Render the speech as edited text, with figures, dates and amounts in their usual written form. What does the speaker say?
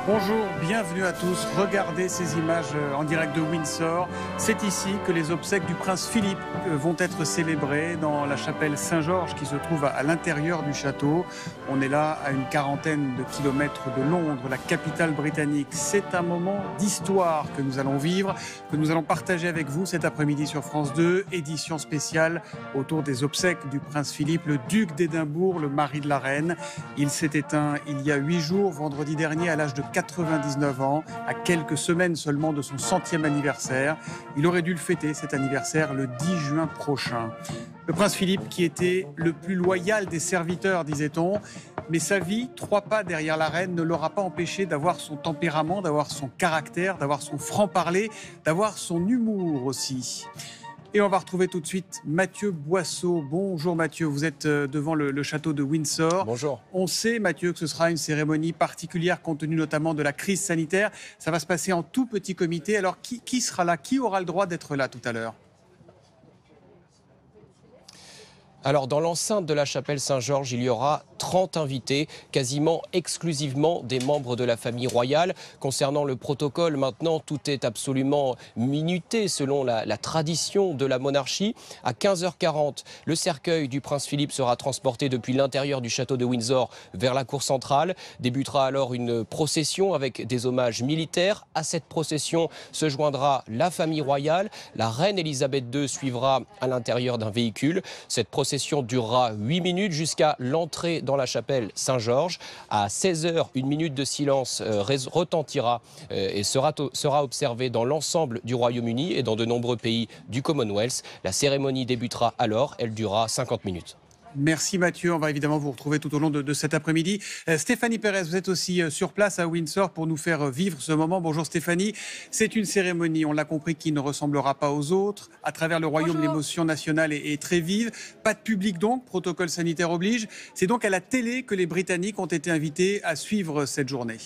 Bonjour, bienvenue à tous. Regardez ces images en direct de Windsor. C'est ici que les obsèques du prince Philippe vont être célébrées dans la chapelle Saint-Georges qui se trouve à l'intérieur du château. On est là à une quarantaine de kilomètres de Londres, la capitale britannique. C'est un moment d'histoire que nous allons vivre, que nous allons partager avec vous cet après-midi sur France 2. Édition spéciale autour des obsèques du prince Philippe, le duc d'Édimbourg, le mari de la reine. Il s'est éteint il y a 8 jours, vendredi dernier, à l'âge de 99 ans, à quelques semaines seulement de son 100e anniversaire. Il aurait dû le fêter, cet anniversaire, le 10 juin prochain. Le prince Philippe, qui était le plus loyal des serviteurs, disait-on, mais sa vie, 3 pas derrière la reine, ne l'aura pas empêché d'avoir son tempérament, d'avoir son caractère, d'avoir son franc-parler, d'avoir son humour aussi. Et on va retrouver tout de suite Mathieu Boisseau. Bonjour Mathieu, vous êtes devant le château de Windsor. Bonjour. On sait Mathieu que ce sera une cérémonie particulière compte tenu notamment de la crise sanitaire. Ça va se passer en tout petit comité. Alors qui sera là? Qui aura le droit d'être là tout à l'heure? Alors, dans l'enceinte de la chapelle Saint-Georges, il y aura 30 invités, quasiment exclusivement des membres de la famille royale. Concernant le protocole, maintenant, tout est absolument minuté selon la tradition de la monarchie. À 15h40, le cercueil du prince Philippe sera transporté depuis l'intérieur du château de Windsor vers la cour centrale. Débutera alors une procession avec des hommages militaires. À cette procession se joindra la famille royale. La reine Elisabeth II suivra à l'intérieur d'un véhicule. Cette procession durera 8 minutes jusqu'à l'entrée dans la chapelle Saint-Georges. À 16h, une minute de silence retentira et sera observée dans l'ensemble du Royaume-Uni et dans de nombreux pays du Commonwealth. La cérémonie débutera alors, elle durera 50 minutes. Merci Mathieu, on va évidemment vous retrouver tout au long de cet après-midi. Stéphanie Pérez, vous êtes aussi sur place à Windsor pour nous faire vivre ce moment. Bonjour Stéphanie, c'est une cérémonie, on l'a compris, qui ne ressemblera pas aux autres. À travers le royaume, l'émotion nationale est très vive. Pas de public donc, protocole sanitaire oblige. C'est donc à la télé que les Britanniques ont été invités à suivre cette journée.